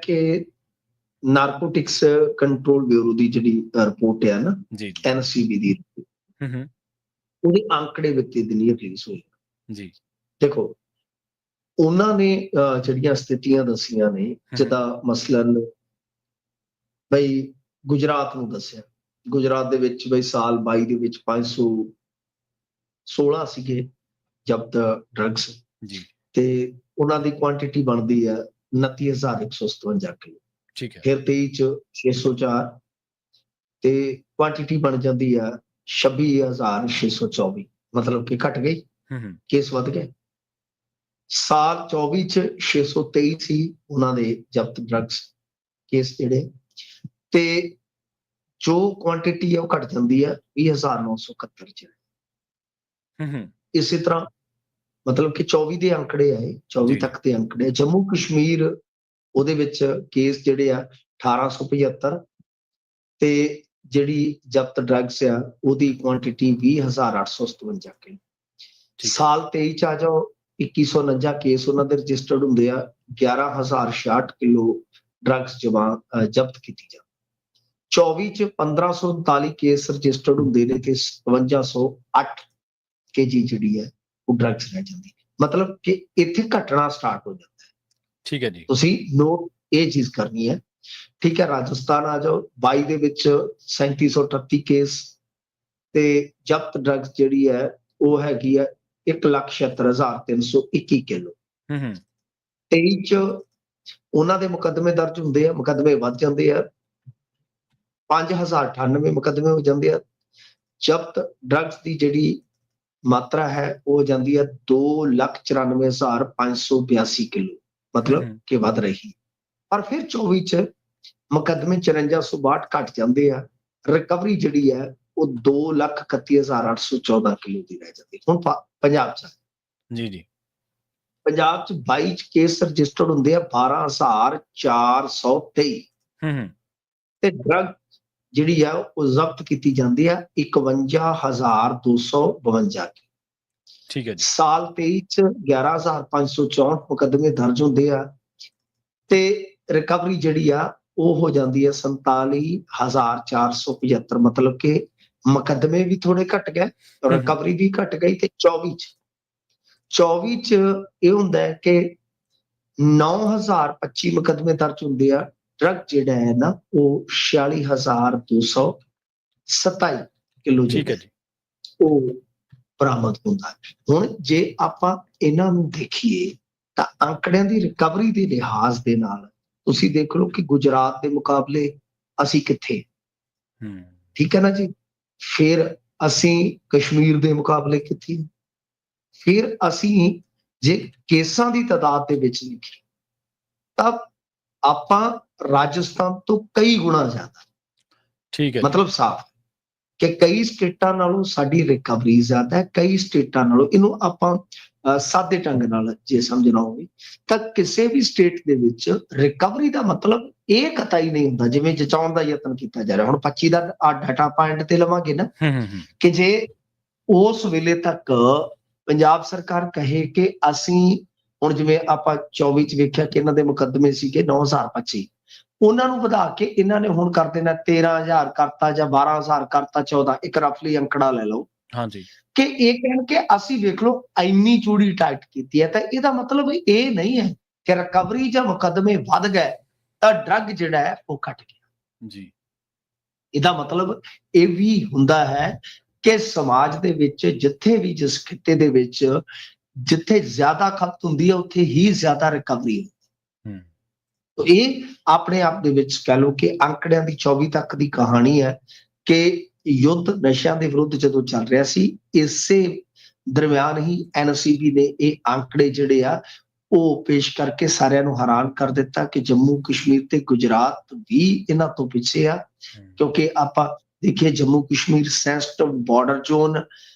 ਕਿ narcotics control bureau ਦੀ ਜਿਹੜੀ report ਹੈ ਨਾ, ਜੀ NCB ਦੀ, ਉਹਦੇ ਅੰਕੜੇ ਵਿੱਤੀ ਦਿਨੀ ਰਿਲੀਜ਼ ਹੋਏ ਜੀ। ਦੇਖੋ ਉਹਨਾਂ ਨੇ ਜਿਹੜੀਆਂ ਸਥਿਤੀਆਂ ਦੱਸੀਆਂ ਨੇ, ਜਿੱਦਾਂ ਮਸਲਨ ਬਈ ਗੁਜਰਾਤ ਨੂੰ ਦੱਸਿਆ, ਗੁਜਰਾਤ ਦੇ ਵਿੱਚ ਬਈ ਸਾਲ 22 ਦੇ ਵਿੱਚ 516 ਸੀਗੇ ਜ਼ਬਤ ਡਰੱਗਸ ਜੀ, ਤੇ ਉਹਨਾਂ ਦੀ ਕੁਆਂਟੀਟੀ ਬਣਦੀ ਹੈ 29,157 ਕਿਲੋ। ਠੀਕ ਹੈ। ਫਿਰ 23 ਚ 604 ਤੇ ਕੁਆਂਟੀਟੀ ਬਣ ਜਾਂਦੀ ਆ 26,624, ਮਤਲਬ ਕਿ ਘਟ ਗਈ, ਕੇਸ ਵੱਧ ਗਏ। ਸਾਲ 24 ਚ 623 ਸੀ ਉਹਨਾਂ ਦੇ ਜ਼ਬਤ ਡਰੱਗਸ ਕੇਸ ਜਿਹੜੇ, ਤੇ ਜੋ ਕੁਆਂਟੀਟੀ ਹੈ ਉਹ ਘਟ ਜਾਂਦੀ ਹੈ 20,971 ਚ। ਇਸੇ ਤਰ੍ਹਾਂ ਮਤਲਬ ਕਿ 24 ਦੇ ਅੰਕੜੇ ਆਏ, 24 ਤੱਕ ਦੇ ਅੰਕੜੇ। ਜੰਮੂ ਕਸ਼ਮੀਰ ਉਹਦੇ ਵਿੱਚ ਕੇਸ ਜਿਹੜੇ ਆ 1875 ਤੇ ਜਿਹੜੀ ਜ਼ਬਤ ਡਰੱਗਸ ਆ ਉਹਦੀ ਕੁਆਂਟੀਟੀ 20,857 ਕਿਲੋ। ਸਾਲ 23 ਚ ਆ ਜਾਓ 2149 ਕੇਸ ਉਹਨਾਂ ਦੇ ਰਜਿਸਟਰਡ ਹੁੰਦੇ ਆ, 11,066 ਕਿਲੋ ਡਰੱਗਸ ਜ਼ਬਤ ਕੀਤੀ ਜਾਂਦੀ। 24 ਚ 1539 ਕੇਸ ਰਜਿਸਟਰਡ ਹੁੰਦੇ ਨੇ ਤੇ 5708 kg ਜਿਹੜੀ ਹੈ ਉਹ ਡਰੱਗਸ ਰਹਿ ਜਾਂਦੀ। ਮਤਲਬ ਕਿ ਇੱਥੇ ਘਟਣਾ ਸਟਾਰਟ ਹੋ ਜਾਂਦਾ ਹੈ। ਠੀਕ ਹੈ ਜੀ, ਤੁਸੀਂ ਨੋਟ ਇਹ ਚੀਜ਼ ਕਰਨੀ ਹੈ। ਠੀਕ ਹੈ, ਰਾਜਸਥਾਨ ਆ ਜਾਓ 22 ਦੇ ਵਿੱਚ 3738 ਕੇਸ ਤੇ ਜ਼ਬਤ ਡਰੱਗਸ ਜਿਹੜੀ ਹੈ ਉਹ ਹੈਗੀ ਹੈ 1,76,321 ਕਿਲੋ। 23 ਚ ਉਹਨਾਂ ਦੇ ਮੁਕੱਦਮੇ ਦਰਜ ਹੁੰਦੇ ਆ, ਮੁਕੱਦਮੇ ਵੱਧ ਜਾਂਦੇ ਆ, 5,098 ਮੁਕੱਦਮੇ ਹੋ ਜਾਂਦੇ ਆ। ਜ਼ਬਤ ਡਰੱਗਸ ਦੀ ਜਿਹੜੀ ਮਾਤਰਾ ਹੈ ਉਹ ਹੋ ਜਾਂਦੀ ਹੈ 2,94,582 ਕਿਲੋ, ਮਤਲਬ ਕਿ ਵੱਧ ਰਹੀ। ਪਰ ਫਿਰ 24 ਚ ਮੁਕੱਦਮੇ 5462 ਘਟ ਜਾਂਦੇ ਆ, ਰਿਕਵਰੀ ਜਿਹੜੀ ਹੈ ਉਹ 2,31,814 ਕਿਲੋ ਦੀ ਰਹਿ ਜਾਂਦੀ। ਹੁਣ ਪੰਜਾਬ ਚ ਜੀ ਪੰਜਾਬ ਚ 22 ਚ ਕੇਸ ਰਜਿਸਟਰਡ ਹੁੰਦੇ ਆ 12,423 ਤੇ ਡਰੱਗ ਜਿਹੜੀ ਆ ਉਹ ਜ਼ਬਤ ਕੀਤੀ ਜਾਂਦੀ ਆ 51,252। ਠੀਕ ਹੈ ਜੀ। ਸਾਲ 23 ਚ 11,564 ਮੁਕੱਦਮੇ ਦਰਜ ਹੁੰਦੇ ਆ ਤੇ ਰਿਕਵਰੀ ਜਿਹੜੀ ਆ ਉਹ ਹੋ ਜਾਂਦੀ ਹੈ 47,475, ਮਤਲਬ ਕਿ ਮੁਕੱਦਮੇ ਵੀ ਥੋੜੇ ਘਟ ਗਏ, ਰਿਕਵਰੀ ਵੀ ਘਟ ਗਈ। ਤੇ 24 ਚ ਇਹ ਹੁੰਦਾ ਹੈ ਕਿ 9,025 ਮੁਕੱਦਮੇ ਦਰਜ ਹੁੰਦੇ ਆ, ਡਰੱਗ ਜਿਹੜਾ ਹੈ ਨਾ ਉਹ 46,227 ਕਿਲੋ ਜਿਹੜਾ ਉਹ ਬਰਾਮਦ ਹੁੰਦਾ। ਹੁਣ ਜੇ ਆਪਾਂ ਇਹਨਾਂ ਨੂੰ ਦੇਖੀਏ ਤਾਂ ਅੰਕੜਿਆਂ ਦੀ ਰਿਕਵਰੀ ਦੇ ਲਿਹਾਜ਼ ਦੇ ਨਾਲ ਤੁਸੀਂ ਦੇਖ ਲਓ ਕਿ ਗੁਜਰਾਤ ਦੇ ਮੁਕਾਬਲੇ ਅਸੀਂ ਕਿੱਥੇ, ਠੀਕ ਹੈ ਨਾ ਜੀ। ਫਿਰ ਅਸੀਂ ਕਸ਼ਮੀਰ ਦੇ ਮੁਕਾਬਲੇ ਕਿੱਥੇ, ਫਿਰ ਅਸੀਂ ਜੇ ਕੇਸਾਂ ਦੀ ਤਾਦਾਦ ਦੇ ਵਿੱਚ ਲਿਖੀਏ ਤਾਂ ਆਪਾਂ ਰਾਜਸਥਾਨ ਤੋਂ ਕਈ ਗੁਣਾ ਜ਼ਿਆਦਾ। ਠੀਕ ਹੈ, ਮਤਲਬ ਸਾਫ਼ ਕਿ ਕਈ ਸਟੇਟਾਂ ਨਾਲੋਂ ਸਾਡੀ ਰਿਕਵਰੀ ਜ਼ਿਆਦਾ ਹੈ, ਕਈ ਸਟੇਟਾਂ ਨਾਲੋਂ। ਇਹਨੂੰ ਆਪਾਂ ਸਾਦੇ ਢੰਗ ਨਾਲ ਜੇ ਸਮਝਣਾ ਹੋਵੇ ਤਾਂ ਕਿਸੇ ਵੀ ਸਟੇਟ ਦੇ ਵਿੱਚ ਰਿਕਵਰੀ ਦਾ ਮਤਲਬ ਇਹ ਕਤਈ ਨਹੀਂ ਹੁੰਦਾ ਜਿਵੇਂ ਜਚਾਉਣ ਦਾ ਯਤਨ ਕੀਤਾ ਜਾ ਰਿਹਾ। ਹੁਣ 25 ਦਾ ਡਾਟਾ ਪੁਆਇੰਟ ਤੇ ਲਵਾਂਗੇ ਨਾ ਕਿ ਜੇ ਉਸ ਵੇਲੇ ਤੱਕ ਪੰਜਾਬ ਸਰਕਾਰ ਕਹੇ ਕਿ ਅਸੀਂ ਹੁਣ ਜਿਵੇਂ ਆਪਾਂ 24 ਚ ਵੇਖਿਆ ਕਿ ਇਹਨਾਂ ਦੇ ਮੁਕੱਦਮੇ ਸੀਗੇ 9,025, ਉਹਨਾਂ ਨੂੰ ਵਧਾ ਕੇ ਇਹਨਾਂ ਨੇ ਹੁਣ ਕਰ ਦੇਣਾ 13,000 ਕਰਤਾ ਜਾਂ 12,000 ਕਰਤਾ, 14, ਇੱਕ ਰਫਲੀ ਅੰਕੜਾ ਲੈ ਲਓ ਕਿ ਇਹ ਕਹਿਣ ਕਿ ਅਸੀਂ ਵੇਖ ਲਓ ਇੰਨੀ ਚੂੜੀ ਟਾਈਟ ਕੀਤੀ ਹੈ। ਤਾਂ ਇਹਦਾ ਮਤਲਬ ਇਹ ਨਹੀਂ ਹੈ ਕਿ ਰਿਕਵਰੀ ਜਾਂ ਮੁਕੱਦਮੇ ਵੱਧ ਗਏ ਤਾਂ ਡਰੱਗ ਜਿਹੜਾ ਹੈ ਉਹ ਘਟ ਗਿਆ ਜੀ। ਇਹਦਾ ਮਤਲਬ ਇਹ ਵੀ ਹੁੰਦਾ ਹੈ ਕਿ ਸਮਾਜ ਦੇ ਵਿੱਚ ਜਿੱਥੇ ਵੀ ਜਿਸ ਖਿੱਤੇ ਦੇ ਵਿੱਚ ਜਿੱਥੇ ਜ਼ਿਆਦਾ ਖਪਤ ਹੁੰਦੀ ਹੈ ਉੱਥੇ ਹੀ ਜ਼ਿਆਦਾ ਰਿਕਵਰੀ ਹੁੰਦੀ। ਇਹ ਆਪਣੇ ਆਪ ਦੇ ਵਿੱਚ ਕਹਿ ਲਓ ਕਿ ਅੰਕੜਿਆਂ ਦੀ 24 ਤੱਕ ਦੀ ਕਹਾਣੀ ਹੈ ਕਿ ਯੁੱਧ ਨਸ਼ਿਆਂ ਦੇ ਵਿਰੁੱਧ ਜਦੋਂ ਚੱਲ ਰਿਹਾ ਸੀ, ਇਸੇ ਦਰਮਿਆਨ ਹੀ NCB ਨੇ ਇਹ ਅੰਕੜੇ ਜਿਹੜੇ ਆ ਉਹ ਪੇਸ਼ ਕਰਕੇ ਸਾਰਿਆਂ ਨੂੰ ਹੈਰਾਨ ਕਰ ਦਿੱਤਾ ਕਿ ਜੰਮੂ ਕਸ਼ਮੀਰ ਤੇ ਗੁਜਰਾਤ ਵੀ ਇਹਨਾਂ ਤੋਂ ਪਿੱਛੇ ਆ। ਕਿਉਂਕਿ ਆਪਾਂ ਦੇਖੀਏ Jammu Kashmir sensitive border zone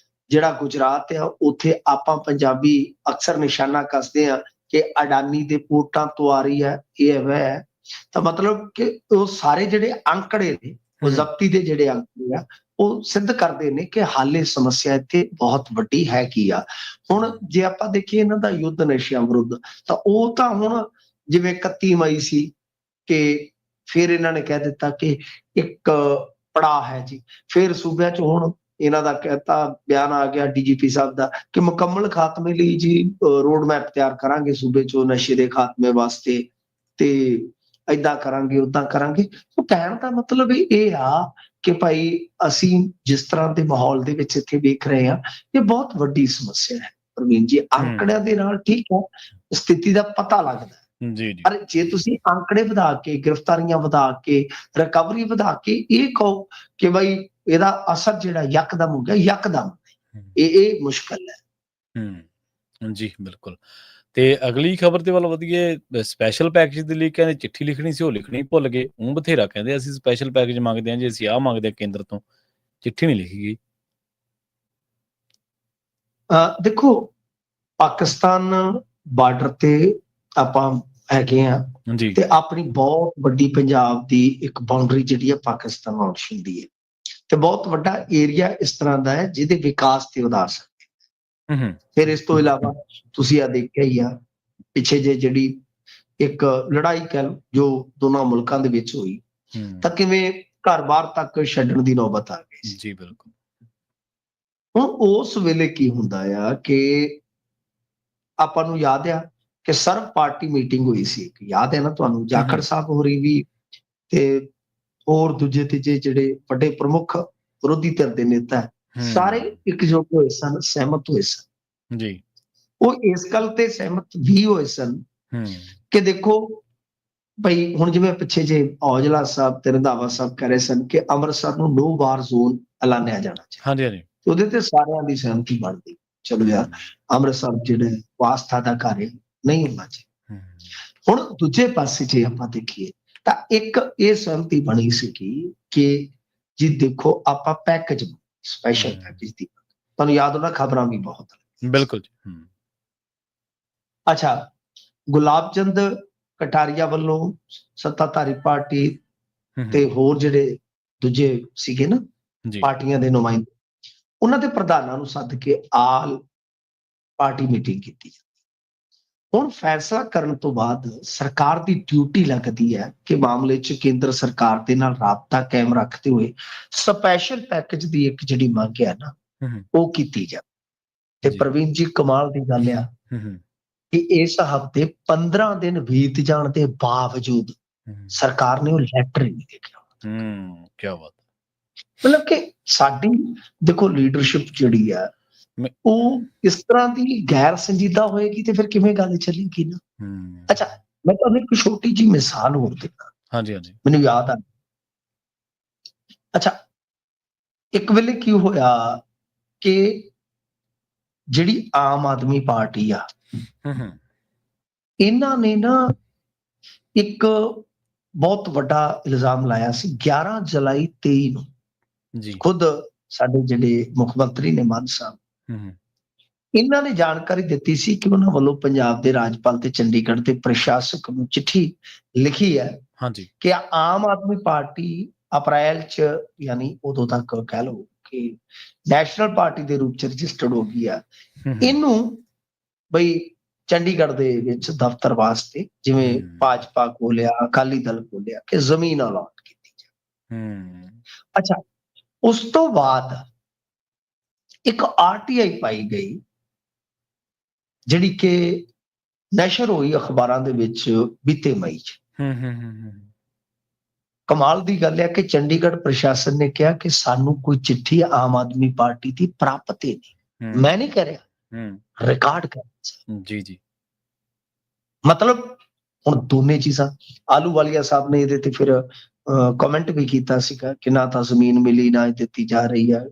ਜਿਹੜਾ ਗੁਜਰਾਤ ਆ, ਉੱਥੇ ਆਪਾਂ ਪੰਜਾਬੀ ਅਕਸਰ ਨਿਸ਼ਾਨਾ ਕੱਸਦੇ ਆ ਕਿ ਅਡਾਨੀ ਦੇ ਪੋਰਟਾਂ ਤੋਂ ਆ ਰਹੀ ਹੈ, ਇਹ ਹੈ। ਤਾਂ ਮਤਲਬ ਕਿ ਉਹ ਸਾਰੇ ਜਿਹੜੇ ਅੰਕੜੇ ਨੇ ਉਹ ਜ਼ਬਤੀ ਦੇ ਜਿਹੜੇ ਅੰਕੜੇ ਆ ਉਹ ਸਿੱਧ ਕਰਦੇ ਨੇ ਕਿ ਹਾਲੇ ਸਮੱਸਿਆ ਇੱਥੇ ਬਹੁਤ ਵੱਡੀ ਹੈ ਕੀ ਆ। ਹੁਣ ਜੇ ਆਪਾਂ ਦੇਖੀਏ ਇਹਨਾਂ ਦਾ ਯੁੱਧ ਨਸ਼ਿਆਂ ਵਿਰੁੱਧ ਤਾਂ ਉਹ ਤਾਂ ਹੁਣ ਜਿਵੇਂ 31 ਮਈ ਸੀ ਕਿ ਫਿਰ ਇਹਨਾਂ ਨੇ ਕਹਿ ਦਿੱਤਾ ਕਿ ਇੱਕ ਪੜਾਅ ਹੈ ਜੀ। ਫਿਰ ਸੂਬਿਆਂ 'ਚ ਹੁਣ ਇਹਨਾਂ ਦਾ ਕਹਿਤਾ ਬਿਆਨ ਆ ਗਿਆ ਡੀਜੀਪੀ ਸਾਹਿਬ ਦਾ ਕਿ ਮੁਕੰਮਲ ਖਾਤਮੇ ਲਈ ਜੀ ਰੋਡ ਮੈਪ ਤਿਆਰ ਕਰਾਂਗੇ ਸੂਬੇ 'ਚੋਂ ਨਸ਼ੇ ਦੇ ਖਾਤਮੇ ਵਾਸਤੇ, ਤੇ ਏਦਾਂ ਕਰਾਂਗੇ ਓਦਾਂ ਕਰਾਂਗੇ। ਉਹ ਕਹਿਣ ਦਾ ਮਤਲਬ ਇਹ ਆ ਕਿ ਭਾਈ ਅਸੀਂ ਜਿਸ ਤਰ੍ਹਾਂ ਦੇ ਮਾਹੌਲ ਦੇ ਵਿੱਚ ਇੱਥੇ ਵੇਖ ਰਹੇ ਹਾਂ, ਇਹ ਬਹੁਤ ਵੱਡੀ ਸਮੱਸਿਆ ਹੈ ਪ੍ਰਵੀਨ ਜੀ। ਅੰਕੜਿਆਂ ਦੇ ਨਾਲ ਠੀਕ ਹੈ ਸਥਿਤੀ ਦਾ ਪਤਾ ਲੱਗਦਾ, ਜੀ ਜੀ ਪਰ ਜੇ ਤੁਸੀਂ ਅੰਕੜੇ ਵਧਾ ਕੇ, ਗ੍ਰਿਫਤਾਰੀਆਂ ਵਧਾ ਕੇ, ਰਿਕਵਰੀ ਵਧਾ ਕੇ ਇਹ ਕਹੋ ਕਿ ਬਈ ਇਹਦਾ ਅਸਰ ਜਿਹੜਾ ਯਕਦਮ ਹੋ ਗਿਆ, ਯਕਦਮ ਇਹ ਮੁਸ਼ਕਲ ਹੈ। ਜੀ ਬਿਲਕੁਲ। ਤੇ ਅਗਲੀ ਖਬਰ ਦੇ ਵੱਲ ਵਧੀਏ। ਸਪੈਸ਼ਲ ਪੈਕੇਜ ਦੇ ਲਈ ਕਹਿੰਦੇ ਚਿੱਠੀ ਲਿਖਣੀ ਸੀ, ਉਹ ਲਿਖਣੀ ਭੁੱਲ ਗਏ। ਉਹ ਬਥੇਰਾ ਕਹਿੰਦੇ ਅਸੀਂ ਸਪੈਸ਼ਲ ਪੈਕੇਜ ਮੰਗਦੇ ਹਾਂ ਜੀ, ਅਸੀਂ ਆਹ ਮੰਗਦੇ ਹਾਂ ਕੇਂਦਰ ਤੋਂ, ਚਿੱਠੀ ਨਹੀਂ ਲਿਖੀ ਗਈ। ਦੇਖੋ ਪਾਕਿਸਤਾਨ ਬਾਰਡਰ ਤੇ ਆਪਾਂ ਹੈਗੇ ਆ ਜੀ ਤੇ ਆਪਣੀ ਬਹੁਤ ਵੱਡੀ ਪੰਜਾਬ ਦੀ ਇੱਕ ਬਾਉਂਡਰੀ ਜਿਹੜੀ ਹੈ ਪਾਕਿਸਤਾਨ ਨਾਲ ਛਿੰਦੀ ਹੈ, ਤੇ ਬਹੁਤ ਵੱਡਾ ਏਰੀਆ ਇਸ ਤਰ੍ਹਾਂ ਦਾ ਹੈ ਜਿਹਦੇ ਵਿਕਾਸ ਤੇ ਉਦਾਰ ਸਕਦੇ। ਫਿਰ ਇਸ ਤੋਂ ਇਲਾਵਾ ਤੁਸੀਂ ਆ ਦੇਖਿਆ ਹੀ ਆ ਪਿੱਛੇ ਜਿਹੜੀ ਇੱਕ ਲੜਾਈ ਕਹਿ ਲਓ ਜੋ ਦੋਨਾਂ ਮੁਲਕਾਂ ਦੇ ਵਿੱਚ ਹੋਈ, ਤਾਂ ਕਿਵੇਂ ਘਰ-ਬਾਰ ਤੱਕ ਛੱਡਣ ਦੀ ਨੌਬਤ ਆ ਗਈ। ਜੀ ਬਿਲਕੁਲ। ਹੁਣ ਉਸ ਵੇਲੇ ਕੀ ਹੁੰਦਾ ਆ ਕਿ ਆਪਾਂ ਨੂੰ ਯਾਦ ਆ ਕਿ ਸਰਵ ਪਾਰਟੀ ਮੀਟਿੰਗ ਹੋਈ ਸੀ, ਯਾਦ ਹੈ ਨਾ ਤੁਹਾਨੂੰ? ਜਾਖੜ ਸਾਹਿਬ ਹੋਰੀ ਵੀ ਤੇ ਹੋਰ ਦੂਜੇ ਤੀਜੇ ਜਿਹੜੇ ਵੱਡੇ ਪ੍ਰਮੁੱਖ ਵਿਰੋਧੀ ਧਿਰ ਦੇ ਨੇਤਾ ਸਾਰੇ ਇਕਜੁੱਟ ਹੋਏ ਸਨ, ਸਹਿਮਤ ਹੋਏ ਸਨ ਜੀ। ਉਹ ਇਸ ਗੱਲ ਤੇ ਸਹਿਮਤ ਵੀ ਹੋਏ ਸਨ ਕਿ ਦੇਖੋ ਬਈ ਹੁਣ ਜਿਵੇਂ ਪਿੱਛੇ ਜੇ ਔਜਲਾ ਸਾਹਿਬ ਤੇ ਰੰਧਾਵਾ ਸਾਹਿਬ ਕਹਿ ਰਹੇ ਸਨ ਕਿ ਅੰਮ੍ਰਿਤਸਰ ਨੂੰ ਨੋ ਵਾਰ ਜ਼ੋਨ ਐਲਾਨਿਆ ਜਾਣਾ ਚਾਹੀਦਾ, ਹਾਂਜੀ ਉਹਦੇ ਤੇ ਸਾਰਿਆਂ ਦੀ ਸਹਿਮਤੀ ਬਣਦੀ। ਚਲੋ ਯਾਰ ਅੰਮ੍ਰਿਤਸਰ ਜਿਹੜੇ ਵਾਸਤਾ ਦਾ ਘਰ ਹੈ ਨਹੀਂ ਹੋਣਾ ਚਾਹੀਦਾ। ਹੁਣ ਦੂਜੇ ਪਾਸੇ ਜੇ ਆਪਾਂ ਦੇਖੀਏ ਤਾਂ ਇੱਕ ਇਹ ਸਹਿਮਤੀ ਬਣੀ ਸੀ ਕਿ ਜੀ ਦੇਖੋ ਆਪਾਂ ਪੈਕੇਜ ਸਪੈਸ਼ਲ ਪੈਕੇਜ ਦੀ, ਤੁਹਾਨੂੰ ਯਾਦ ਹੋਣਾ ਖਬਰਾਂ ਵੀ ਬਹੁਤ ਬਿਲਕੁਲ ਜੀ। ਅੱਛਾ, ਗੁਲਾਬ ਚੰਦ ਕਟਾਰੀਆ ਵੱਲੋਂ ਸੱਤਾਧਾਰੀ ਪਾਰਟੀ ਤੇ ਹੋਰ ਜਿਹੜੇ ਦੂਜੇ ਸੀਗੇ ਨਾ ਪਾਰਟੀਆਂ ਦੇ ਨੁਮਾਇੰਦੇ, ਉਹਨਾਂ ਦੇ ਪ੍ਰਧਾਨਾਂ ਨੂੰ ਸੱਦ ਕੇ ਆਲ ਪਾਰਟੀ ਮੀਟਿੰਗ ਕੀਤੀ। ਹੁਣ ਫੈਸਲਾ ਕਰਨ ਤੋਂ ਬਾਅਦ ਸਰਕਾਰ ਦੀ ਡਿਊਟੀ ਲੱਗਦੀ ਹੈ ਕਿ ਮਾਮਲੇ 'ਚ ਕੇਂਦਰ ਸਰਕਾਰ ਦੇ ਨਾਲ ਰਾਬਤਾ ਕਾਇਮ ਰੱਖਦੇ ਹੋਏ ਸਪੈਸ਼ਲ ਪੈਕੇਜ ਦੀ ਇੱਕ ਜਿਹੜੀ ਮੰਗ ਹੈ ਨਾ ਉਹ ਕੀਤੀ ਜਾਵੇ। ਤੇ ਪ੍ਰਵੀਨ ਜੀ ਕਮਾਲ ਦੀ ਗੱਲ ਆ ਕਿ ਇਸ ਹਫ਼ਤੇ 15 ਦਿਨ ਬੀਤ ਜਾਣ ਦੇ ਬਾਵਜੂਦ ਸਰਕਾਰ ਨੇ ਉਹ ਲੈਟਰ ਹੀ ਨਹੀਂ ਦੇਖਿਆ। ਕੀ ਬਾਤ। ਮਤਲਬ ਕਿ ਸਾਡੀ ਦੇਖੋ ਲੀਡਰਸ਼ਿਪ ਜਿਹੜੀ ਆ ਉਹ ਇਸ ਤਰ੍ਹਾਂ ਦੀ ਗੈਰ ਸੰਜੀਦਾ ਹੋਏਗੀ ਤੇ ਫਿਰ ਕਿਵੇਂ ਗੱਲ ਚੱਲੇਗੀ ਨਾ। ਅੱਛਾ, ਮੈਂ ਤੁਹਾਨੂੰ ਇੱਕ ਛੋਟੀ ਜਿਹੀ ਮਿਸਾਲ ਹੋਰ ਦਿੰਦਾ। ਹਾਂਜੀ ਮੈਨੂੰ ਯਾਦ ਆ, ਅੱਛਾ ਇੱਕ ਵੇਲੇ ਕੀ ਹੋਇਆ ਕਿ ਜਿਹੜੀ ਆਮ ਆਦਮੀ ਪਾਰਟੀ ਆ ਇਹਨਾਂ ਨੇ ਨਾ ਇੱਕ ਬਹੁਤ ਵੱਡਾ ਇਲਜ਼ਾਮ ਲਾਇਆ ਸੀ 11 ਜੁਲਾਈ 23 ਨੂੰ। ਖੁਦ ਸਾਡੇ ਜਿਹੜੇ ਮੁੱਖ ਮੰਤਰੀ ਨੇ ਮਾਨ ਸਾਹਿਬ, ਇਹਨਾਂ ਨੇ ਜਾਣਕਾਰੀ ਦਿੱਤੀ ਸੀ ਕਿ ਉਹਨਾਂ ਵੱਲੋਂ ਪੰਜਾਬ ਦੇ ਰਾਜਪਾਲ ਤੇ ਚੰਡੀਗੜ੍ਹ ਦੇ ਪ੍ਰਸ਼ਾਸਕ ਨੂੰ ਚਿੱਠੀ ਲਿਖੀ ਹੈ ਕਿ ਆਮ ਆਦਮੀ ਪਾਰਟੀ ਅਪ੍ਰੈਲ 'ਚ ਯਾਨੀ ਉਦੋਂ ਤੱਕ ਕਹਿ ਲਓ ਕਿ ਨੈਸ਼ਨਲ ਪਾਰਟੀ ਦੇ ਰੂਪ 'ਚ ਰਜਿਸਟਰਡ ਹੋ ਗਈ ਆ, ਇਹਨੂੰ ਬਈ ਚੰਡੀਗੜ੍ਹ ਦੇ ਵਿੱਚ ਦਫ਼ਤਰ ਵਾਸਤੇ ਜਿਵੇਂ ਭਾਜਪਾ ਖੋਲਿਆ, ਅਕਾਲੀ ਦਲ ਖੋਲਿਆ ਕਿ ਜ਼ਮੀਨ ਅਲਾਟ ਕੀਤੀ ਜਾਵੇ। ਅੱਛਾ, ਉਸ ਤੋਂ ਬਾਅਦ ਇੱਕ RTI ਪਾਈ ਗਈ ਜਿਹੜੀ ਕਿ ਨਸ਼ਰ ਹੋਈ ਅਖਬਾਰਾਂ ਦੇ ਵਿੱਚ ਬੀਤੇ ਮਈ 'ਚ। ਕਮਾਲ ਦੀ ਗੱਲ ਹੈ ਕਿ ਚੰਡੀਗੜ੍ਹ ਪ੍ਰਸ਼ਾਸਨ ਨੇ ਕਿਹਾ ਕਿ ਸਾਨੂੰ ਕੋਈ ਚਿੱਠੀ ਆਮ ਆਦਮੀ ਪਾਰਟੀ ਦੀ ਪ੍ਰਾਪਤ ਹੀ ਨਹੀਂ। ਮੈਂ ਨਹੀਂ ਕਹਿ ਰਿਹਾ, ਰਿਕਾਰਡ ਕਰ ਜੀ। ਮਤਲਬ ਹੁਣ ਦੋਨੇ ਚੀਜ਼ਾਂ, ਆਲੂਵਾਲੀਆ ਸਾਹਿਬ ਨੇ ਇਹਦੇ ਤੇ ਫਿਰ ਕਮੈਂਟ ਵੀ ਕੀਤਾ ਸੀਗਾ ਕਿ ਨਾ ਤਾਂ ਜ਼ਮੀਨ ਮਿਲੀ ਨਾ ਦਿੱਤੀ ਜਾ ਰਹੀ ਹੈ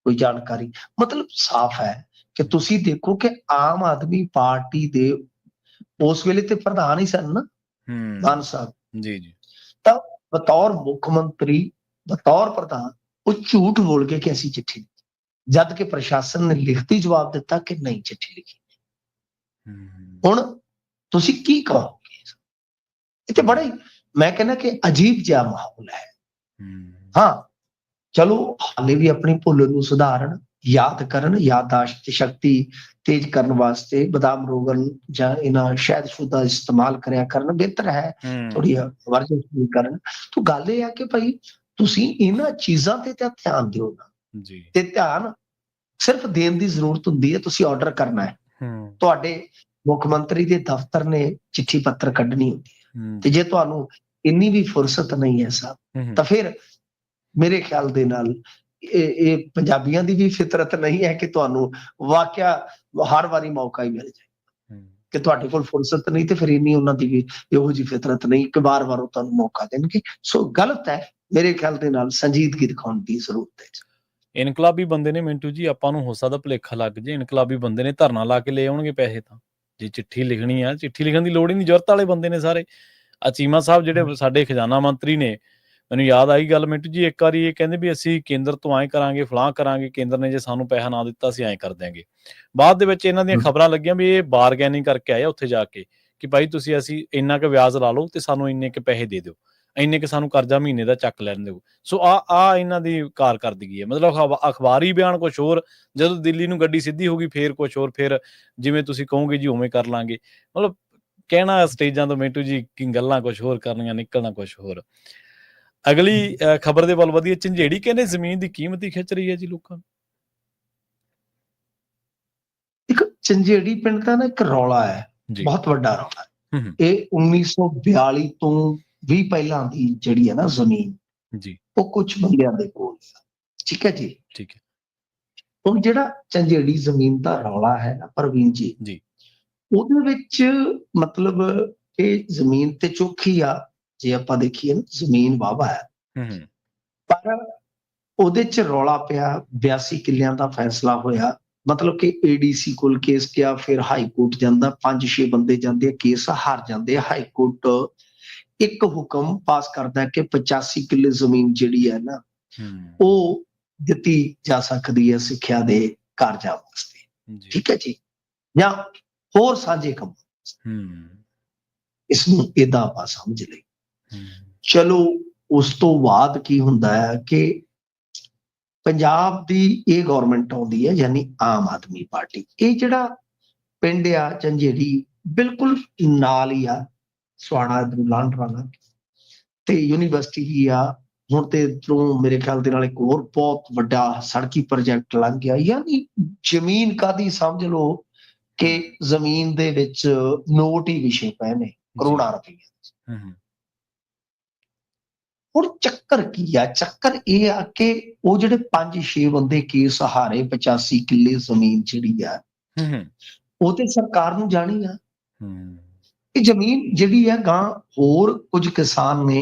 ਕੋਈ ਜਾਣਕਾਰੀ। ਮਤਲਬ ਸਾਫ਼ ਹੈ ਕਿ ਤੁਸੀਂ ਦੇਖੋ ਕਿ ਆਮ ਆਦਮੀ ਪਾਰਟੀ ਦੇ ਉਸ ਵੇਲੇ ਤੇ ਪ੍ਰਧਾਨ ਹੀ ਸਨ ਨਾ ਮਾਨ ਸਾਹਿਬ ਜੀ। ਤਾਂ ਬਤੌਰ ਮੁੱਖ ਮੰਤਰੀ, ਬਤੌਰ ਪ੍ਰਧਾਨ ਉਹ ਝੂਠ ਬੋਲ ਕੇ ਕਿ ਅਸੀਂ ਚਿੱਠੀ ਲਿਖੀ, ਜਦ ਕਿ ਪ੍ਰਸ਼ਾਸਨ ਨੇ ਲਿਖਤੀ ਜਵਾਬ ਦਿੱਤਾ ਕਿ ਨਹੀਂ ਚਿੱਠੀ ਲਿਖੀ। ਹੁਣ ਤੁਸੀਂ ਕੀ ਕਹੋਗੇ? ਇਹ ਤੇ ਬੜਾ ਹੀ, ਮੈਂ ਕਹਿੰਦਾ ਕਿ ਅਜੀਬ ਜਿਹਾ ਮਾਹੌਲ ਹੈ। ਹਾਂ ਚਲੋ ਹਾਲੇ ਵੀ ਆਪਣੀ ਭੁੱਲ ਨੂੰ ਸੁਧਾਰਨ, ਯਾਦ ਕਰਨ, ਯਾਦਾਸ਼ਤ ਸ਼ਕਤੀ ਤੇਜ਼ ਕਰਨ ਵਾਸਤੇ ਬਦਾਮ ਰੋਗਨ ਜਾਂ ਇਹਨਾਂ ਸ਼ਹਿਦ ਦਾ ਇਸਤੇਮਾਲ ਕਰਿਆ ਕਰਨ, ਬਿਹਤਰ ਹੈ ਥੋੜੀ ਵਰਜਿਸ਼ ਵੀ ਕਰਨ। ਤਾਂ ਗੱਲ ਇਹ ਆ ਕਿ ਭਾਈ ਤੁਸੀਂ ਇਹਨਾਂ ਚੀਜ਼ਾਂ ਤੇ ਤਾਂ ਧਿਆਨ ਦਿਓ ਨਾ, ਜੀ ਤੇ ਧਿਆਨ ਸਿਰਫ ਦੇਣ ਦੀ ਜ਼ਰੂਰਤ ਹੁੰਦੀ ਹੈ, ਤੁਸੀਂ ਆਰਡਰ ਕਰਨਾ ਹੈ। ਤੁਹਾਡੇ ਮੁੱਖ ਮੰਤਰੀ ਦੇ ਦਫ਼ਤਰ ਨੇ ਚਿੱਠੀ ਪੱਤਰ ਕੱਢਣੀ ਹੁੰਦੀ ਹੈ, ਤੇ ਜੇ ਤੁਹਾਨੂੰ ਇੰਨੀ ਵੀ ਫੁਰਸਤ ਨਹੀਂ ਹੈ ਸਾਹਿਬ, ਤਾਂ ਫਿਰ ਮੇਰੇ ਖਿਆਲ ਦੇ ਨਾਲ ਇਹ ਪੰਜਾਬੀਆਂ ਦੀ ਵੀ ਫਿਤਰਤ ਨਹੀਂ ਹੈ ਕਿ ਤੁਹਾਨੂੰ ਵਾਕਿਆ ਹਰ ਵਾਰੀ ਮੌਕਾ ਹੀ ਮਿਲ ਜਾਏ, ਕਿ ਤੁਹਾਡੇ ਕੋਲ ਫੁਰਸਤ ਨਹੀਂ, ਤੇ ਫਿਰ ਇੰਨੀ ਉਹਨਾਂ ਦੀ ਵੀ ਇਹੋ ਜਿਹੀ ਫਿਤਰਤ ਨਹੀਂ ਕਿ ਵਾਰ-ਵਾਰ ਉਹ ਤੁਹਾਨੂੰ ਮੌਕਾ ਦੇਣਗੇ। ਸੋ ਗਲਤ ਹੈ, ਮੇਰੇ ਖਿਆਲ ਦੇ ਨਾਲ ਸੰਜੀਦਗੀ ਦਿਖਾਉਣ ਦੀ ਜ਼ਰੂਰਤ ਹੈ। ਇਨਕਲਾਬੀ ਬੰਦੇ ਨੇ ਮਿੰਟੂ ਜੀ, ਆਪਾਂ ਨੂੰ ਹੋ ਸਕਦਾ ਭੁਲੇਖਾ ਲੱਗ ਜੇ, ਇਨਕਲਾਬੀ ਬੰਦੇ ਨੇ ਧਰਨਾ ਲਾ ਕੇ ਲੈ ਆਉਣਗੇ ਪੈਸੇ। ਤਾਂ ਜੇ ਚਿੱਠੀ ਲਿਖਣੀ ਆ, ਚਿੱਠੀ ਲਿਖਣ ਦੀ ਲੋੜ ਹੀ ਨਹੀਂ, ਜ਼ਰੂਰਤ ਵਾਲੇ ਬੰਦੇ ਨੇ ਸਾਰੇ। ਚੀਮਾ ਸਾਹਿਬ ਜਿਹੜੇ ਸਾਡੇ ਖਜ਼ਾਨਾ ਮੰਤਰੀ ਨੇ, ਮੈਨੂੰ ਯਾਦ ਆਈ ਗੱਲ ਮਿੰਟੂ ਜੀ, ਇੱਕ ਵਾਰੀ ਇਹ ਕਹਿੰਦੇ ਵੀ ਅਸੀਂ ਕੇਂਦਰ ਤੋਂ ਐਂ ਕਰਾਂਗੇ, ਫਲਾਂ ਕਰਾਂਗੇ, ਕੇਂਦਰ ਨੇ ਜੇ ਸਾਨੂੰ ਪੈਸਾ ਨਾ ਦਿੱਤਾ ਅਸੀਂ ਐਂ ਕਰ ਦਿਆਂਗੇ। ਬਾਅਦ ਦੇ ਵਿੱਚ ਇਹਨਾਂ ਦੀਆਂ ਖਬਰਾਂ ਲੱਗੀਆਂ ਵੀ ਇਹ ਬਾਰਗੇਨਿੰਗ ਕਰਕੇ ਆਏ ਉੱਥੇ ਜਾ ਕੇ, ਕਿ ਭਾਈ ਤੁਸੀਂ ਅਸੀਂ ਇੰਨਾ ਕੁ ਵਿਆਜ ਲਾ ਲਓ ਤੇ ਸਾਨੂੰ ਇੰਨੇ ਕੁ ਪੈਸੇ ਦੇ ਦਿਓ, ਇੰਨੇ ਕੁ ਸਾਨੂੰ ਕਰਜ਼ਾ ਮਹੀਨੇ ਦਾ ਚੱਕ ਲੈਣ ਦਿਓ। ਸੋ ਆ ਇਹਨਾਂ ਦੀ ਕਾਰਕਰਦਗੀ ਹੈ। ਮਤਲਬ ਅਖਬਾਰੀ ਬਿਆਨ ਕੁਛ ਹੋਰ, ਜਦੋਂ ਦਿੱਲੀ ਨੂੰ ਗੱਡੀ ਸਿੱਧੀ ਹੋ ਗਈ ਫੇਰ ਕੁਛ ਹੋਰ, ਫਿਰ ਜਿਵੇਂ ਤੁਸੀਂ ਕਹੋਗੇ ਜੀ ਉਵੇਂ ਕਰ ਲਾਂਗੇ। ਮਤਲਬ ਕਹਿਣਾ ਸਟੇਜਾਂ ਤੋਂ ਮਿੰਟੂ ਜੀ ਕਿ ਗੱਲਾਂ ਕੁਛ ਹੋਰ ਕਰਨੀਆਂ, ਨਿਕਲਣਾ ਕੁਛ ਹੋਰ। ਅਗਲੀ ਖਬਰ ਦੇ ਵੱਲ ਵਧੀਆ, ਝੰਜੇੜੀ ਕਹਿੰਦੇ ਜ਼ਮੀਨ ਦੀ ਕੀਮਤ ਹੀ ਖਿੱਚ ਰਹੀ ਹੈ ਜੀ ਲੋਕਾਂ ਨੂੰ। ਇੱਕ ਝੰਜੇੜੀ ਪਿੰਡ ਦਾ ਨਾ ਇੱਕ ਰੌਲਾ ਹੈ, ਬਹੁਤ ਵੱਡਾ ਰੌਲਾ ਹੈ। ਇਹ 1942 ਤੋਂ ਵੀ ਪਹਿਲਾਂ ਦੀ ਜਿਹੜੀ ਹੈ ਨਾ ਜ਼ਮੀਨ ਜੀ, ਉਹ ਕੁਝ ਬੰਦਿਆਂ ਦੇ ਕੋਲ, ਠੀਕ ਹੈ ਜੀ, ਠੀਕ ਹੈ। ਹੁਣ ਜਿਹੜਾ ਝੰਜੇੜੀ ਜ਼ਮੀਨ ਦਾ ਰੌਲਾ ਹੈ ਨਾ ਪ੍ਰਵੀਨ ਜੀ, ਉਹਦੇ ਵਿੱਚ ਮਤਲਬ ਇਹ ਜ਼ਮੀਨ ਤੇ ਚੋਖੀ ਆ, ਜੇ ਆਪਾਂ ਦੇਖੀਏ ਨਾ ਜ਼ਮੀਨ ਵਾਹਵਾ ਹੈ, ਪਰ ਉਹਦੇ ਚ ਰੌਲਾ ਪਿਆ। 82 ਕਿੱਲਿਆਂ ਦਾ ਫੈਸਲਾ ਹੋਇਆ, ਮਤਲਬ ਕਿ ਏਡੀਸੀ ਕੋਲ ਕੇਸ ਗਿਆ, ਫਿਰ ਹਾਈ ਕੋਰਟ ਜਾਂਦਾ, 5-6 ਬੰਦੇ ਜਾਂਦੇ ਆ, ਕੇਸ ਹਾਰ ਜਾਂਦੇ ਆ। ਹਾਈ ਕੋਰਟ ਇੱਕ ਹੁਕਮ ਪਾਸ ਕਰਦਾ ਕਿ 85 ਕਿੱਲੇ ਜ਼ਮੀਨ ਜਿਹੜੀ ਹੈ ਨਾ ਉਹ ਦਿੱਤੀ ਜਾ ਸਕਦੀ ਹੈ ਸਿੱਖਿਆ ਦੇ ਕਾਰਜਾਂ ਵਾਸਤੇ, ਠੀਕ ਹੈ ਜੀ, ਜਾਂ ਹੋਰ ਸਾਂਝੇ ਕੰਮ। ਇਸਨੂੰ ਏਦਾਂ ਆਪਾਂ ਸਮਝ ਲਈ। ਚਲੋ ਉਸ ਤੋਂ ਬਾਅਦ ਕੀ ਹੁੰਦਾ ਹੈ ਕਿ ਪੰਜਾਬ ਦੀ ਇਹ ਗਵਰਨਮੈਂਟ ਆਉਂਦੀ ਹੈ, ਯਾਨੀ ਆਮ ਆਦਮੀ ਪਾਰਟੀ। ਇਹ ਜਿਹੜਾ ਪਿੰਡ ਆ ਝੰਜੇੜੀ ਬਿਲਕੁਲ ਨਾਲ ਹੀ ਆ ਸਵਾਣਾ, ਇਧਰੋਂ ਲਾਂਡਰਾਣਾ, ਤੇ ਯੂਨੀਵਰਸਿਟੀ ਹੀ ਆ। ਹੁਣ ਤੇ ਇਧਰੋਂ ਮੇਰੇ ਖਿਆਲ ਦੇ ਨਾਲ ਇੱਕ ਹੋਰ ਬਹੁਤ ਵੱਡਾ ਸੜਕੀ ਪ੍ਰੋਜੈਕਟ ਲੰਘ ਗਿਆ। ਯਾਨੀ ਜ਼ਮੀਨ ਕਾਦੀ ਸਮਝ ਲਓ ਕਿ ਜ਼ਮੀਨ ਦੇ ਵਿੱਚ ਨੋਟ ਹੀ ਵਿਛੇ ਪਏ ਨੇ ਕਰੋੜਾਂ ਰੁਪਏ। ਹੁਣ ਚੱਕਰ ਕੀ ਆ? ਚੱਕਰ ਇਹ ਆ ਕਿ ਉਹ ਜਿਹੜੇ 5-6 ਬੰਦੇ ਕੇਸ ਹਾਰੇ, 85 ਕਿੱਲੇ ਜ਼ਮੀਨ ਜਿਹੜੀ ਆ ਉਹ ਤੇ ਸਰਕਾਰ ਨੂੰ ਜਾਣੀ ਆ। ਇਹ ਜ਼ਮੀਨ ਜਿਹੜੀ ਆ ਗਾਂ ਹੋਰ ਕੁਝ ਕਿਸਾਨ ਨੇ,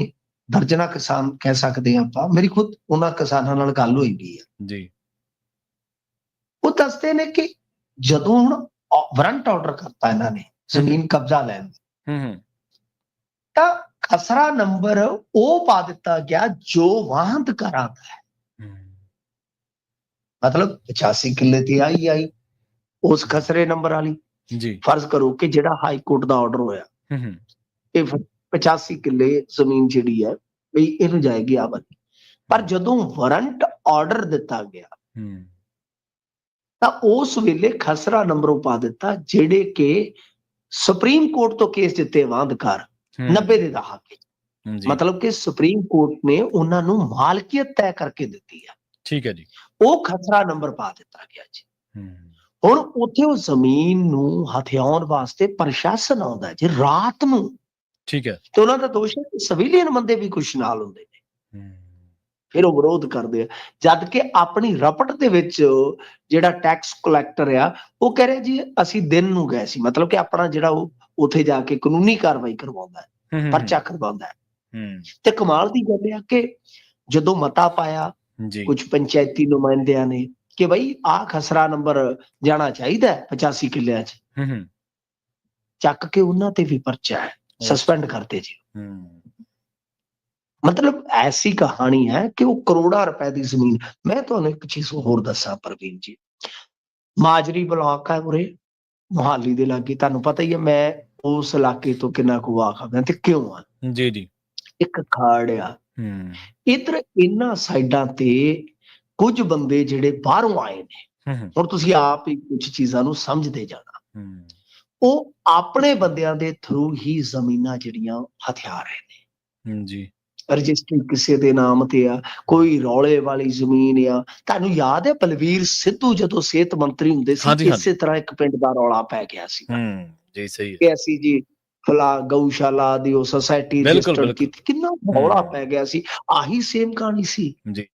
ਦਰਜਨਾਂ ਕਿਸਾਨ ਕਹਿ ਸਕਦੇ ਹਾਂ ਆਪਾਂ, ਮੇਰੀ ਖੁਦ ਉਹਨਾਂ ਕਿਸਾਨਾਂ ਨਾਲ ਗੱਲ ਹੋਈ ਵੀ ਆ ਜੀ। ਉਹ ਦੱਸਦੇ ਨੇ ਕਿ ਜਦੋਂ ਹੁਣ ਵਾਰੰਟ ਆਰਡਰ ਕਰਤਾ ਇਹਨਾਂ ਨੇ ਜ਼ਮੀਨ ਕਬਜ਼ਾ ਲੈਣ, ਤਾਂ ਖਸਰਾ ਨੰਬਰ ਉਹ ਪਾ ਦਿੱਤਾ ਗਿਆ ਜੋ ਵਾਹਨਦਾਰਾਂ ਦਾ ਹੈ। ਮਤਲਬ 85 ਕਿੱਲੇ ਤੇ ਆਈ ਉਸ ਖਸਰੇ ਨੰਬਰ ਵਾਲੀ ਜੀ। ਫਰਜ਼ ਕਰੋ ਕਿ ਜਿਹੜਾ ਹਾਈ ਕੋਰਟ ਦਾ ਆਰਡਰ ਹੋਇਆ, ਇਹ 85 ਕਿੱਲੇ ਜ਼ਮੀਨ ਜਿਹੜੀ ਹੈ ਵੀ ਇਹਨੂੰ ਜਾਏਗੀ ਆ ਵਾਲੀ। ਪਰ ਜਦੋਂ ਵਾਰੰਟ ਆਰਡਰ ਦਿੱਤਾ ਗਿਆ ਤਾਂ ਉਸ ਵੇਲੇ ਖਸਰਾ ਨੰਬਰੋਂ ਪਾ ਦਿੱਤਾ ਜਿਹੜੇ ਕਿ ਸੁਪਰੀਮ ਕੋਰਟ ਤੋਂ ਕੇਸ ਦਿੱਤੇ ਵਾਹਨਦਾਰ 90 ਦੇ ਦਹਾਕੇ। ਮਤਲਬ ਕਿ ਸੁਪਰੀਮ ਕੋਰਟ ਨੇ ਉਹਨਾਂ ਨੂੰ ਮਾਲਕੀਅਤ ਤੈਅ ਕਰਕੇ ਦਿੱਤੀ ਆ, ਠੀਕ ਹੈ ਜੀ। ਉਹ ਖਸਰਾ ਨੰਬਰ ਪਾ ਦਿੱਤਾ ਗਿਆ ਜੀ। ਹੁਣ ਉੱਥੇ ਉਹ ਜ਼ਮੀਨ ਨੂੰ ਹਥਿਆਉਣ ਵਾਸਤੇ ਪ੍ਰਸ਼ਾਸਨ ਆਉਂਦਾ ਜੀ ਰਾਤ ਨੂੰ, ਠੀਕ ਹੈ। ਤੇ ਉਹਨਾਂ ਦਾ ਦੋਸ਼ ਹੈ ਕਿ ਸਿਵਿਲੀਅਨ ਬੰਦੇ ਵੀ ਕੁਛ ਨਾਲ ਹੁੰਦੇ ਨੇ, ਫਿਰ ਉਹ ਵਿਰੋਧ ਕਰਦੇ ਆ। ਜਦ ਕਿ ਆਪਣੀ ਰਪਟ ਦੇ ਵਿੱਚ ਜਿਹੜਾ ਟੈਕਸ ਕਲੈਕਟਰ ਆ ਉਹ ਕਹਿ ਰਿਹਾ ਜੀ ਅਸੀਂ ਦਿਨ ਨੂੰ ਗਏ ਸੀ, ਮਤਲਬ ਕਿ ਆਪਣਾ ਜਿਹੜਾ ਉਹ ਉੱਥੇ ਜਾ ਕੇ ਕਾਨੂੰਨੀ ਕਾਰਵਾਈ ਕਰਵਾਉਂਦਾ ਹੈ, ਪਰਚਾ ਕਰਵਾਉਂਦਾ ਹੈ। ਤੇ ਕਮਾਲ ਦੀ ਗੱਲ ਆ ਕਿ ਜਦੋਂ ਮਤਾ ਪਾਇਆ ਕੁਝ ਪੰਚਾਇਤੀ ਨੁਮਾਇੰਦਿਆਂ ਨੇ ਕਿ ਬਈ ਆਹ ਖਸਰਾ ਨੰਬਰ ਜਾਣਾ ਚਾਹੀਦਾ 85 ਕਿੱਲਿਆਂ 'ਚ, ਚੱਕ ਕੇ ਉਹਨਾਂ ਤੇ ਵੀ ਪਰਚਾ ਹੈ, ਸਸਪੈਂਡ ਕਰਤੇ ਜੀ। ਮਤਲਬ ਐਸੀ ਕਹਾਣੀ ਹੈ ਕਿ ਉਹ ਕਰੋੜਾਂ ਰੁਪਏ ਦੀ ਜ਼ਮੀਨ। ਮੈਂ ਤੁਹਾਨੂੰ ਇੱਕ ਚੀਜ਼ ਹੋਰ ਦੱਸਾਂ ਪ੍ਰਵੀਨ ਜੀ, ਮਾਜਰੀ ਬਲਾਕ ਹੈ ਉਰੇ ਮੁਹਾਲੀ ਦੇ ਲਾਗੇ, ਤੁਹਾਨੂੰ ਪਤਾ ਹੀ ਹੈ ਮੈਂ ਉਸ ਇਲਾਕੇ ਤੋਂ ਕਿੰਨਾ ਕੁ ਵਾਕਿਫ ਹਾਂ ਤੇ ਕਿਉਂ ਆ ਜੀ ਜੀ। ਇੱਕ ਖਾੜ ਆ ਇੱਧਰ, ਇਹਨਾਂ ਸਾਈਡਾਂ ਤੇ ਕੁਝ ਬੰਦੇ ਜਿਹੜੇ ਬਾਹਰੋਂ ਆਏ ਨੇ, ਹੁਣ ਤੁਸੀਂ ਆਪ ਹੀ ਕੁਝ ਚੀਜ਼ਾਂ ਨੂੰ ਸਮਝਦੇ ਜਾਣਾ। ਹੂੰ, ਉਹ ਆਪਣੇ ਬੰਦਿਆਂ ਦੇ ਥਰੂ ਹੀ ਜ਼ਮੀਨਾਂ ਜਿਹੜੀਆਂ ਹਥਿਆ ਰਹੇ ਨੇ। ਜੀ, ਰਜਿਸਟਰੀ ਕਿਸੇ ਦੇ ਨਾਮ ਤੇ ਆ, ਕੋਈ ਰੌਲੇ ਵਾਲੀ ਜ਼ਮੀਨ ਆ। ਤੁਹਾਨੂੰ ਯਾਦ ਹੈ ਬਲਵੀਰ ਸਿੱਧੂ ਜਦੋਂ ਸਿਹਤ ਮੰਤਰੀ ਹੁੰਦੇ ਸੀ, ਹਾਂਜੀ, ਹਾਂਜੀ, ਇਸੇ ਤਰ੍ਹਾਂ ਇੱਕ ਪਿੰਡ ਦਾ ਰੌਲਾ ਪੈ ਗਿਆ ਸੀਗਾ ਜੀ ਸਹੀ ਹੈ, ਕਿ ਅਸੀਂ ਜੀ ਫਲਾ ਗਊਸ਼ਾਲਾ ਦੀ ਉਹ ਸੁਸਾਇਟੀ ਬਿਲਕੁਲ, ਰਜਿਸਟਰਡ ਬਿਲਕੁਲ, ਕੀਤੀ, ਕਿੰਨਾ ਰੌਲਾ ਪੈ ਗਿਆ ਸੀ। ਆਹੀ ਸੇਮ ਕਹਾਣੀ ਸੀ। ਜੀ,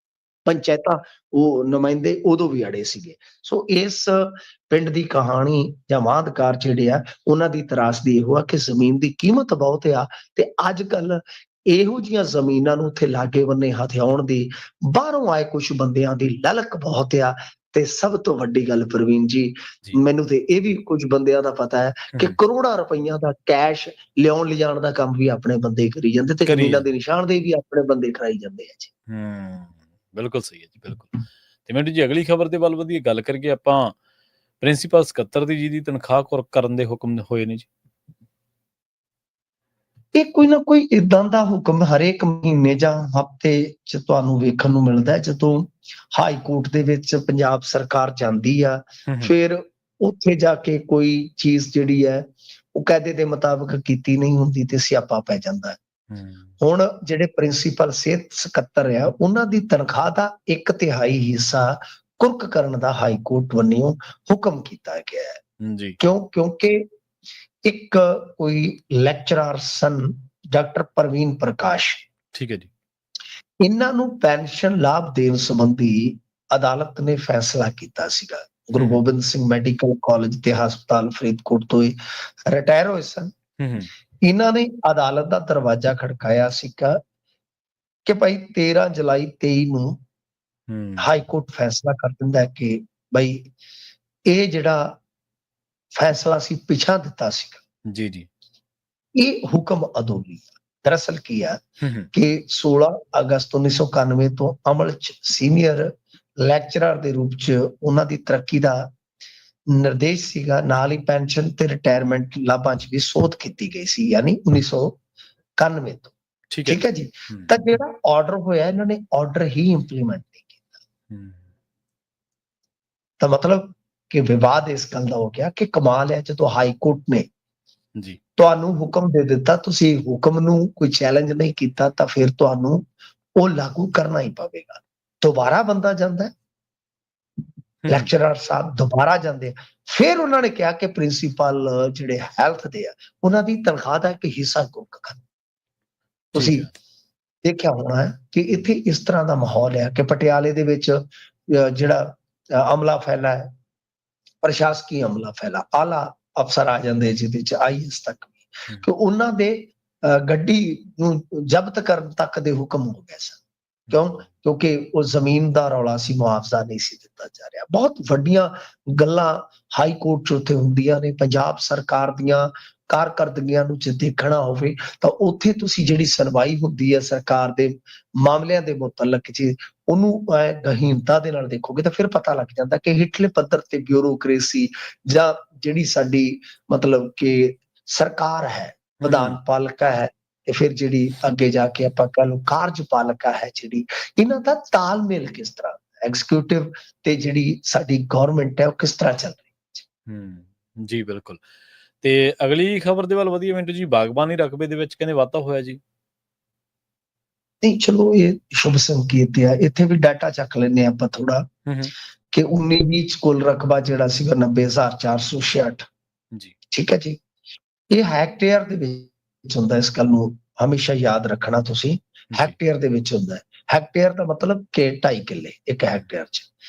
ਪੰਚਾਇਤਾਂ ਉਹ ਨੁਮਾਇੰਦੇ ਉਦੋਂ ਵੀ ਅੜੇ ਸੀਗੇ। ਸੋ ਇਸ ਪਿੰਡ ਦੀ ਕਹਾਣੀ ਜਾਂ ਵਾਦਕਾਰ ਜਿਹੜੇ ਆ ਉਹਨਾਂ ਦੀ ਤਰਾਸਦੀ ਇਹੋ ਆ ਕਿ ਜ਼ਮੀਨ ਦੀ ਕੀਮਤ ਬਹੁਤ ਆ, ਤੇ ਅੱਜ ਕੱਲ ਇਹੋ ਜਿਹੀਆਂ ਜ਼ਮੀਨਾਂ ਨੂੰ ਉੱਥੇ ਲਾਗੇ ਬੰਨੇ ਹਥਿਆਉਣ ਦੀ ਬਾਹਰੋਂ ਆਏ ਕੁਝ ਬੰਦਿਆਂ ਦੀ ਲਲਕ ਬਹੁਤ ਆ। ਤੇ ਸਭ ਤੋਂ ਵੱਡੀ ਗੱਲ ਪ੍ਰਵੀਨ ਜੀ, ਜੀ, ਮੈਨੂੰ ਤੇ ਇਹ ਵੀ ਕੁਝ ਬੰਦਿਆਂ ਦਾ ਪਤਾ ਹੈ ਕਿ ਕਰੋੜਾਂ ਰੁਪਈਆ ਦਾ ਕੈਸ਼ ਲਿਆਉਣ ਲਿਜਾਣ ਦਾ ਕੰਮ ਵੀ ਆਪਣੇ ਬੰਦੇ ਕਰੀ ਜਾਂਦੇ, ਤੇ ਜ਼ਮੀਨਾਂ ਦੇ ਨਿਸ਼ਾਨਦੇਹੀ ਵੀ ਆਪਣੇ ਬੰਦੇ ਕਰਾਈ ਜਾਂਦੇ ਆ ਜੀ। ਬਿਲਕੁਲ ਸਹੀ ਹੈ ਜੀ, ਬਿਲਕੁਲ। ਤੇ ਮਿੰਟੂ ਜੀ, ਅਗਲੀ ਖਬਰ ਦੇ ਵੱਲ ਵਧੀਆ ਗੱਲ ਕਰੀਏ ਆਪਾਂ। ਪ੍ਰਿੰਸੀਪਲ ਸਕੱਤਰ ਦੀ ਜਿਹਦੀ ਤਨਖਾਹ ਕਰਨ ਦੇ ਹੁਕਮ ਹੋਏ ਨੇ ਜੀ। ਇਹ ਕੋਈ ਨਾ ਕੋਈ ਇਦਾਂ ਦਾ ਹੁਕਮ ਹਰੇਕ ਮਹੀਨੇ ਜਾਂ ਹਫ਼ਤੇ 'ਚ ਤੁਹਾਨੂੰ ਵੇਖਣ ਨੂੰ ਮਿਲਦਾ ਹੈ। ਜਦੋਂ ਹਾਈ ਕੋਰਟ ਦੇ ਵਿੱਚ ਪੰਜਾਬ ਸਰਕਾਰ ਜਾਂਦੀ ਆ, ਫਿਰ ਉੱਥੇ ਜਾ ਕੇ ਕੋਈ ਚੀਜ਼ ਜਿਹੜੀ ਹੈ ਉਹ ਕਾਇਦੇ ਦੇ ਮੁਤਾਬਕ ਕੀਤੀ ਨਹੀਂ ਹੁੰਦੀ ਤੇ ਸਿਆਪਾ ਪੈ ਜਾਂਦਾ ਹੈ। ਹੁਣ ਜਿਹੜੇ ਪ੍ਰਿੰਸੀਪਲ ਸਿਹਤ ਸਕੱਤਰ ਆ, ਉਹਨਾਂ ਦੀ ਤਨਖਾਹ ਦਾ 1/3 ਹਿੱਸਾ ਕੁਰਕ ਕਰਨ ਦਾ ਹਾਈ ਕੋਰਟ ਵੱਲੋਂ ਹੁਕਮ ਕੀਤਾ ਗਿਆ ਹੈ। ਜੀ, ਕਿਉਂਕਿ ਇੱਕ ਕੋਈ ਲੈਕਚਰਰ ਸਨ ਡਾਕਟਰ ਪ੍ਰਵੀਨ ਪ੍ਰਕਾਸ਼, ਠੀਕ ਹੈ ਜੀ, ਇਹਨਾਂ ਨੂੰ ਪੈਨਸ਼ਨ ਲਾਭ ਦੇਣ ਸੰਬੰਧੀ ਅਦਾਲਤ ਨੇ ਫੈਸਲਾ ਕੀਤਾ ਸੀਗਾ। ਗੁਰੂ ਗੋਬਿੰਦ ਸਿੰਘ ਮੈਡੀਕਲ ਕਾਲਜ ਤੇ ਹਸਪਤਾਲ ਫਰੀਦਕੋਟ ਤੋਂ ਰਿਟਾਇਰ ਹੋਏ ਸਨ। ਇਹਨਾਂ ਨੇ ਅਦਾਲਤ ਦਾ ਦਰਵਾਜ਼ਾ ਖੜਕਾਇਆ ਸੀਗਾ ਕਿ ਭਾਈ 13 ਜੁਲਾਈ 23 ਨੂੰ ਹਾਈ ਕੋਰਟ ਫੈਸਲਾ ਕਰ ਦਿੰਦਾ ਹੈ ਕਿ ਭਾਈ ਇਹ ਜਿਹੜਾ ਫੈਸਲਾ ਸੀ ਪਿਛਾ ਦਿੱਤਾ ਸੀਗਾ। ਜੀ, ਜੀ, ਇਹ ਹੁਕਮ ਅਦੋਲੀ। ਦਰਅਸਲ ਕੀ ਆ ਕਿ 16 ਅਗਸਤ 1991 ਤੋਂ ਅਮਲ 'ਚ ਸੀਨੀਅਰ ਲੈਕਚਰਰ ਦੇ ਰੂਪ 'ਚ ਉਹਨਾਂ ਦੀ ਤਰੱਕੀ ਦਾ ਨਿਰਦੇਸ਼ ਸੀਗਾ। ਨਾਲ ਹੀ ਪੈਨਸ਼ਨ ਤੇ ਰਿਟਾਇਰਮੈਂਟ ਲਾਭਾਂ 'ਚ ਵੀ ਸੋਧ ਕੀਤੀ ਗਈ ਸੀ, ਯਾਨੀ 1991 ਤੋਂ। ਠੀਕ ਹੈ ਜੀ। ਤਾਂ ਜਿਹੜਾ ਆਰਡਰ ਹੋਇਆ, ਇਹਨਾਂ ਨੇ ਆਰਡਰ ਹੀ ਇੰਪਲੀਮੈਂਟ ਨਹੀਂ ਕੀਤਾ। ਤਾਂ ਮਤਲਬ ਕਿ ਵਿਵਾਦ ਇਸ ਗੱਲ ਦਾ ਹੋ ਗਿਆ ਕਿ ਕਮਾਲ ਹੈ, ਜਦੋਂ ਹਾਈ ਕੋਰਟ ਨੇ ਤੁਹਾਨੂੰ ਹੁਕਮ ਦੇ ਦਿੱਤਾ, ਤੁਸੀਂ ਹੁਕਮ ਨੂੰ ਕੋਈ ਚੈਲੰਜ ਨਹੀਂ ਕੀਤਾ, ਤਾਂ ਫਿਰ ਤੁਹਾਨੂੰ ਉਹ ਲਾਗੂ ਕਰਨਾ ਹੀ ਪਵੇਗਾ। ਦੁਬਾਰਾ ਬੰਦਾ ਜਾਂਦਾ, ਲੈਕਚਰਰ ਸਾਹਿਬ ਦੁਬਾਰਾ ਜਾਂਦੇ, ਫਿਰ ਉਹਨਾਂ ਨੇ ਕਿਹਾ ਕਿ ਪ੍ਰਿੰਸੀਪਲ ਜਿਹੜੇ ਹੈਲਥ ਦੇ ਆ, ਉਹਨਾਂ ਦੀ ਤਨਖਾਹ ਦਾ ਇੱਕ ਹਿੱਸਾ ਕੁਰਕ ਕਰ। ਤੁਸੀਂ ਦੇਖਿਆ ਹੋਣਾ ਹੈ ਕਿ ਇੱਥੇ ਇਸ ਤਰ੍ਹਾਂ ਦਾ ਮਾਹੌਲ ਹੈ ਕਿ ਪਟਿਆਲੇ ਦੇ ਵਿੱਚ ਜਿਹੜਾ ਅਮਲਾ ਫੈਲਾ ਹੈ, ਪ੍ਰਸ਼ਾਸਕੀ ਅਮਲਾ ਫੈਲਾ, ਆਲਾ ਅਫਸਰ ਆ ਜਾਂਦੇ ਜਿਹਦੇ ਚ IAS ਤੱਕ ਵੀ, ਕਿ ਉਹਨਾਂ ਦੇ ਗੱਡੀ ਨੂੰ ਜ਼ਬਤ ਕਰਨ ਤੱਕ ਦੇ ਹੁਕਮ ਹੋ ਗਏ ਸਨ। ਕਿਉਂਕਿ ਉਹ ਜ਼ਮੀਨ ਦਾ ਰੌਲਾ ਸੀ, ਮੁਆਵਜ਼ਾ ਨਹੀਂ ਸੀ ਦਿੱਤਾ ਜਾ ਰਿਹਾ। ਬਹੁਤ ਵੱਡੀਆਂ ਗੱਲਾਂ ਹਾਈ ਕੋਰਟ ਚ ਉੱਥੇ ਹੁੰਦੀਆਂ ਨੇ। ਪੰਜਾਬ ਸਰਕਾਰ ਦੀਆਂ ਕਾਰਕਰਦਗੀਆਂ ਨੂੰ ਜੇ ਦੇਖਣਾ ਹੋਵੇ ਤਾਂ ਉੱਥੇ ਤੁਸੀਂ ਜਿਹੜੀ ਸੁਣਵਾਈ ਹੁੰਦੀ ਹੈ ਸਰਕਾਰ ਦੇ ਮਾਮਲਿਆਂ ਦੇ ਮੁਤਲਕ ਚ, ਉਹਨੂੰ ਗਹੀਨਤਾ ਦੇ ਨਾਲ ਦੇਖੋਗੇ ਤਾਂ ਫਿਰ ਪਤਾ ਲੱਗ ਜਾਂਦਾ ਕਿ ਹੇਠਲੇ ਪੱਧਰ ਤੇ ਬਿਊਰੋਕ੍ਰੇਸੀ ਜਾਂ ਜਿਹੜੀ ਸਾਡੀ ਮਤਲਬ ਕਿ ਸਰਕਾਰ ਹੈ, ਵਿਧਾਨ ਪਾਲਿਕਾ ਹੈ, ਤੇ ਫਿਰ ਜਿਹੜੀ ਅੱਗੇ ਜਾ ਕੇ ਆਪਾਂ ਕਹ ਲਓ ਕਾਰਜਪਾਲਿਕਾ ਹੈ, ਜਿਹੜੀ ਇਹਨਾਂ ਦਾ ਤਾਲਮੇਲ ਕਿਸ ਤਰ੍ਹਾਂ, ਐਗਜ਼ੀਕਿਊਟਿਵ ਤੇ ਜਿਹੜੀ ਸਾਡੀ ਗਵਰਨਮੈਂਟ ਹੈ ਉਹ ਕਿਸ ਤਰ੍ਹਾਂ ਚੱਲ ਰਹੀ। ਜੀ ਬਿਲਕੁਲ। ਤੇ ਅਗਲੀ ਖਬਰ ਦੇ ਵੱਲ ਵਧੀਆ ਮਿੰਟੂ ਜੀ, ਬਾਗਬਾਨੀ ਰਕਬੇ ਦੇ ਵਿੱਚ ਕਹਿੰਦੇ ਵਾਧਾ ਹੋਇਆ ਜੀ। ਨਹੀਂ, ਚਲੋ ਇਹ ਸ਼ੁਭ ਸੰਕੇਤ ਆ। ਇੱਥੇ ਵੀ ਡਾਟਾ ਚੱਕ ਲੈਂਦੇ ਆਪਾਂ ਥੋੜਾ ਕਿ 19-20 ਚ ਕੁੱਲ ਰਕਬਾ ਜਿਹੜਾ ਸੀਗਾ 90,466 ਜੀ। ਠੀਕ ਹੈ ਜੀ। ਇਹ ਹੈਕਟੇਅਰ ਦੇ ਵਿੱਚ ਹੁੰਦਾ, ਇਸ ਗੱਲ ਨੂੰ ਹਮੇਸ਼ਾ ਯਾਦ ਰੱਖਣਾ ਤੁਸੀਂ। ਹੈਕਟੇਅਰ ਦੇ ਵਿੱਚ ਹੁੰਦਾ ਹੈ। ਹੈਕਟੇਅਰ ਦਾ ਮਤਲਬ ਕਿ 2.5 ਕਿੱਲੇ ਇੱਕ ਹੈਕਟੇਅਰ ਚ।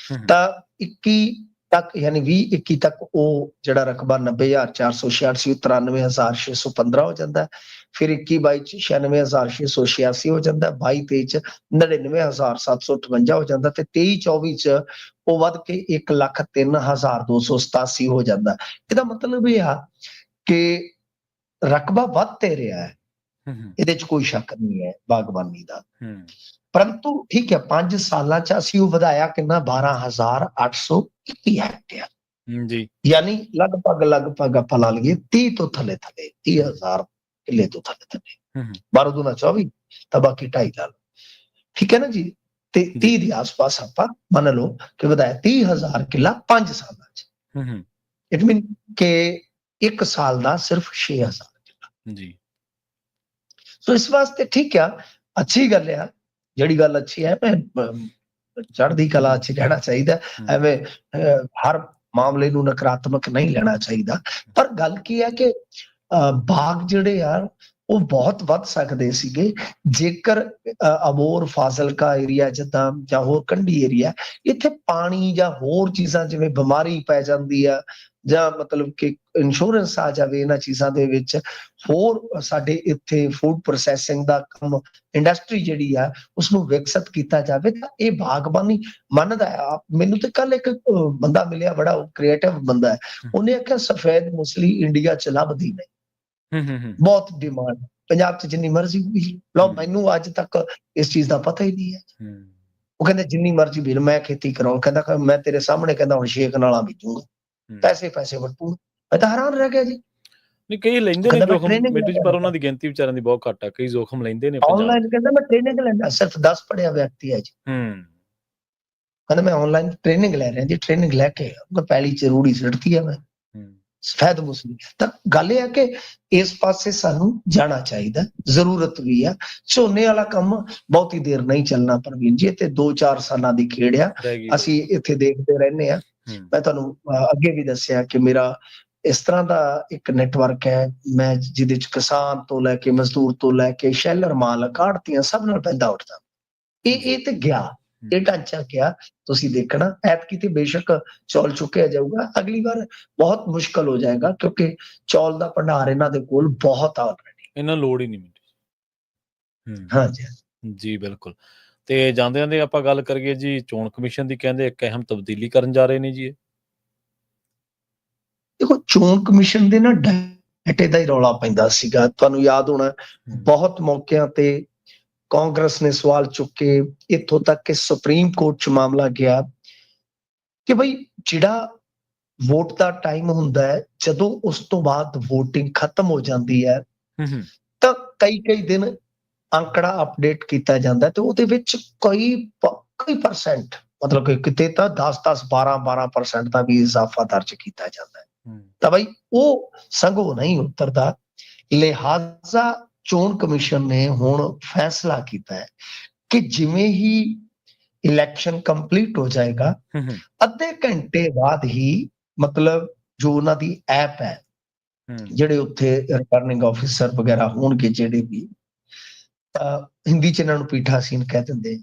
ਤਾਂ 21 ਤੱਕ ਯਾਨੀ 2021 ਤੱਕ ਉਹ ਜਿਹੜਾ ਰਕਬਾ 90,466 ਸੀ, 93,615 ਹੋ ਜਾਂਦਾ। ਫਿਰ 21-22 ਚ 96,686 ਹੋ ਜਾਂਦਾ। 22-23 ਚ 99,758 ਹੋ ਜਾਂਦਾ, ਤੇ 23-24 ਚ ਉਹ ਵੱਧ ਕੇ 1,03,287 ਹੋ ਜਾਂਦਾ। ਇਹਦਾ ਮਤਲਬ ਇਹ ਆ ਕਿ ਰਕਬਾ ਵੱਧ ਤੇ ਰਿਹਾ ਹੈ, ਇਹਦੇ ਚ ਕੋਈ ਸ਼ੱਕ ਨਹੀਂ ਹੈ ਬਾਗਬਾਨੀ ਦਾ। ਪਰੰਤੂ ਠੀਕ ਹੈ, 5 ਸਾਲਾਂ ਚ ਅਸੀਂ ਉਹ ਵਧਾਇਆ ਕਿੰਨਾ, 12,821 ਹੈਕਟੇਅਰ ਜੀ। ਯਾਨੀ ਲਗਭਗ ਆਪਾਂ ਲਾ ਲਈਏ 30 ਤੋਂ ਥੱਲੇ 30,000 ਕਿੱਲੇ ਤੋਂ ਥੱਲੇ 12 ਦੂਣਾ 24, ਤਾਂ ਬਾਕੀ 2.5 ਲਾ ਲਓ। ਠੀਕ ਹੈ ਨਾ ਜੀ। ਤੇ 30 ਦੇ ਆਸ-ਪਾਸ ਆਪਾਂ ਮੰਨ ਲਓ ਕਿ ਵਧਾਇਆ 30,000 ਕਿੱਲਾ 5 ਸਾਲਾਂ 'ਚ। ਹੂੰ, ਹੂੰ। ਇਟ ਮੀਨ ਕਿ 1 ਸਾਲ ਦਾ ਸਿਰਫ 6,000 ਕਿੱਲਾ। ਜੀ। ਸੋ ਇਸ ਵਾਸਤੇ ਠੀਕ ਆ, ਅੱਛੀ ਗੱਲ ਆ, ਜਿਹੜੀ ਗੱਲ ਅੱਛੀ ਹੈ ਚੜ੍ਹਦੀ ਕਲਾ 'ਚ ਰਹਿਣਾ ਚਾਹੀਦਾ। ਐਵੇਂ ਹਰ ਮਾਮਲੇ ਨੂੰ ਨਕਾਰਾਤਮਕ ਨਹੀਂ ਲੈਣਾ ਚਾਹੀਦਾ। ਪਰ ਗੱਲ ਕੀ ਹੈ ਕਿ ਬਾਗ ਜਿਹੜੇ ਆ ਉਹ ਬਹੁਤ ਵੱਧ ਸਕਦੇ ਸੀਗੇ ਜੇਕਰ ਅਬੋਹਰ ਫਾਜ਼ਿਲਕਾ ਏਰੀਆ ਜਿੱਦਾਂ ਜਾਂ ਹੋਰ ਕੰਢੀ ਏਰੀਆ, ਇੱਥੇ ਪਾਣੀ ਜਾਂ ਹੋਰ ਚੀਜ਼ਾਂ ਜਿਵੇਂ ਬਿਮਾਰੀ ਪੈ ਜਾਂਦੀ ਆ ਜਾਂ ਮਤਲਬ ਕਿ ਇੰਸ਼ੋਰੈਂਸ ਆ ਜਾਵੇ ਇਹਨਾਂ ਚੀਜ਼ਾਂ ਦੇ ਵਿੱਚ, ਹੋਰ ਸਾਡੇ ਇੱਥੇ ਫੂਡ ਪ੍ਰੋਸੈਸਿੰਗ ਦਾ ਕੰਮ, ਇੰਡਸਟਰੀ ਜਿਹੜੀ ਆ ਉਸਨੂੰ ਵਿਕਸਿਤ ਕੀਤਾ ਜਾਵੇ ਤਾਂ ਇਹ ਬਾਗਬਾਨੀ ਮੰਨਦਾ ਆ। ਮੈਨੂੰ ਤੇ ਕੱਲ ਇੱਕ ਬੰਦਾ ਮਿਲਿਆ, ਬੜਾ ਕ੍ਰੀਏਟਿਵ ਬੰਦਾ ਹੈ, ਉਹਨੇ ਆਖਿਆ ਸਫੈਦ ਮੁਸਲੀ ਇੰਡੀਆ 'ਚ ਲੱਭਦੀ ਨਹੀਂ, ਬਹੁਤ ਡਿਮਾਂਡ ਪੰਜਾਬ 'ਚ ਜਿੰਨੀ ਮਰਜ਼ੀ ਹੋਈ ਲਓ, ਮੈਨੂੰ ਅੱਜ ਤੱਕ ਇਸ ਚੀਜ਼ ਦਾ ਪਤਾ ਹੀ ਨਹੀਂ ਹੈ। ਉਹ ਕਹਿੰਦੇ ਜਿੰਨੀ ਮਰਜ਼ੀ ਵੀ ਮੈਂ ਖੇਤੀ ਕਰਾਉਂ, ਕਹਿੰਦਾ ਮੈਂ ਤੇਰੇ ਸਾਹਮਣੇ ਕਹਿੰਦਾ ਹੁਣ 6 ਕਨਾਲਾਂ ਬੀਜੂਗਾ, ਪੈਸੇ ਵੱਟੂਗਾ। ਮੈਂ ਤਾਂ ਹੈਰਾਨ ਰਹਿ ਗਿਆ ਜੀ। ਨਹੀਂ, ਕਈ ਲੈਂਦੇ ਨੇ ਜ਼ੋਖਮ ਮਿੰਟੂ ਜੀ, ਪਰ ਉਹਨਾਂ ਦੀ ਗਿਣਤੀ ਵਿਚਾਰਿਆਂ ਦੀ ਬਹੁਤ ਘੱਟ ਆ, ਕਈ ਜ਼ੋਖਮ ਲੈਂਦੇ ਨੇ। ਆਨਲਾਈਨ ਕਹਿੰਦਾ ਮੈਂ ਟ੍ਰੇਨਿੰਗ ਲੈਂਦਾ, ਸਿਰਫ 10 ਪੜ੍ਹਿਆ ਵਿਅਕਤੀ ਹੈ ਜੀ। ਕਹਿੰਦਾ ਮੈਂ ਆਨਲਾਈਨ ਟ੍ਰੇਨਿੰਗ ਲੈ ਰਿਹਾ ਜੀ, ਟ੍ਰੇਨਿੰਗ ਲੈ ਕੇ ਪਹਿਲੀ ਚ ਰੂੜੀ ਸਿੱਟਦੀ ਹੈ ਮੈਂ ਸਫੈਦ ਮੁਸਲੀ। ਤਾਂ ਗੱਲ ਇਹ ਹੈ ਕਿ ਇਸ ਪਾਸੇ ਸਾਨੂੰ ਜਾਣਾ ਚਾਹੀਦਾ, ਜ਼ਰੂਰਤ ਵੀ ਆ। ਝੋਨੇ ਵਾਲਾ ਕੰਮ ਬਹੁਤੀ ਦੇਰ ਨਹੀਂ ਚੱਲਣਾ ਪ੍ਰਵੀਨ ਜੀ, ਤੇ 2-4 ਸਾਲਾਂ ਦੀ ਖੇਡ ਆ। ਅਸੀਂ ਇੱਥੇ ਦੇਖਦੇ ਰਹਿੰਦੇ ਆ। ਮੈਂ ਤੁਹਾਨੂੰ ਅੱਗੇ ਵੀ ਦੱਸਿਆ ਕਿ ਮੇਰਾ ਇਸ ਤਰ੍ਹਾਂ ਦਾ ਇੱਕ ਨੈਟਵਰਕ ਹੈ, ਮੈਂ ਜਿਹਦੇ ਚ ਕਿਸਾਨ ਤੋਂ ਲੈ ਕੇ ਮਜ਼ਦੂਰ ਤੋਂ ਲੈ ਕੇ ਸ਼ੈਲਰ ਮਾਲਕ ਆੜ੍ਹਤੀਆਂ ਸਭ ਨਾਲ ਪੈਂਦਾ ਉੱਠਦਾ। ਇਹ ਤੇ ਗਿਆ, ਇਹ ਢਾਂਚਾ ਗਿਆ। ਤੁਸੀਂ ਦੇਖਣਾ ਐਤਕੀ ਤੇ ਬੇਸ਼ੱਕ ਚੌਲ ਚੁੱਕਿਆ ਜਾਊਗਾ, ਅਗਲੀ ਵਾਰ ਬਹੁਤ ਮੁਸ਼ਕਲ ਹੋ ਜਾਏਗਾ ਕਿਉਂਕਿ ਚੌਲ ਦਾ ਭੰਡਾਰ ਇਹਨਾਂ ਦੇ ਕੋਲ ਬਹੁਤ ਆ ਆਲਰੇਡੀ, ਇਹਨਾਂ ਲੋੜ ਹੀ ਨਹੀਂ। ਹਾਂਜੀ ਜੀ ਬਿਲਕੁਲ। ਤੇ ਜਾਂਦੇ ਆਪਾਂ ਗੱਲ ਕਰੀਏ ਜੀ ਚੋਣ ਕਮਿਸ਼ਨ ਦੀ, ਕਹਿੰਦੇ ਇੱਕ ਅਹਿਮ ਤਬਦੀਲੀ ਕਰਨ ਜਾ ਰਹੇ ਨੇ ਜੀ। ਦੇਖੋ ਚੋਣ ਕਮਿਸ਼ਨ ਦੇ ਨਾ ਡਾਟੇ ਦਾ ਹੀ ਰੌਲਾ ਪੈਂਦਾ ਸੀਗਾ, ਤੁਹਾਨੂੰ ਯਾਦ ਹੋਣਾ ਬਹੁਤ ਮੌਕਿਆਂ ਤੇ ਕਾਂਗਰਸ ਨੇ ਸਵਾਲ ਚੁੱਕੇ, ਇੱਥੋਂ ਤੱਕ ਕਿ ਸੁਪਰੀਮ ਕੋਰਟ 'ਚ ਮਾਮਲਾ ਗਿਆ ਕਿ ਬਈ ਜਿਹੜਾ ਵੋਟ ਦਾ ਟਾਈਮ ਹੁੰਦਾ ਹੈ, ਜਦੋਂ ਉਸ ਤੋਂ ਬਾਅਦ VOTING ਖਤਮ ਹੋ ਜਾਂਦੀ ਹੈ ਤਾਂ ਕਈ ਦਿਨ ਅੰਕੜਾ ਅਪਡੇਟ ਕੀਤਾ ਜਾਂਦਾ ਤੇ ਉਹਦੇ ਵਿੱਚ ਕਈ ਪਰਸੈਂਟ, ਮਤਲਬ ਕਿ ਕਿਤੇ ਤਾਂ 10-10, 12% ਦਾ ਵੀ ਇਜ਼ਾਫਾ ਦਰਜ ਕੀਤਾ ਜਾਂਦਾ ਹੈ। ਤਾਂ ਬਈ ਉਹ ਸੰਘੋ ਨਹੀਂ ਉਤਰਦਾ, ਲਿਹਾਜ਼ਾ ਚੋਣ ਕਮਿਸ਼ਨ ਨੇ ਹੁਣ ਫੈਸਲਾ ਕੀਤਾ ਹੈ ਕਿ ਜਿਵੇਂ ਹੀ ਇਲੈਕਸ਼ਨ ਕੰਪਲੀਟ ਹੋ ਜਾਏਗਾ, ਅੱਧੇ ਘੰਟੇ ਬਾਅਦ ਹੀ, ਮਤਲਬ ਜੋ ਉਹਨਾਂ ਦੀ ਐਪ ਹੈ, ਜਿਹੜੇ ਉੱਥੇ ਰਿਟਰਨਿੰਗ ਆਫਿਸਰ ਵਗੈਰਾ ਹੋਣਗੇ ਜਿਹੜੇ ਵੀ, ਹਿੰਦੀ 'ਚ ਇਹਨਾਂ ਨੂੰ ਪੀਠਾਸੀਨ ਕਹਿ ਦਿੰਦੇ,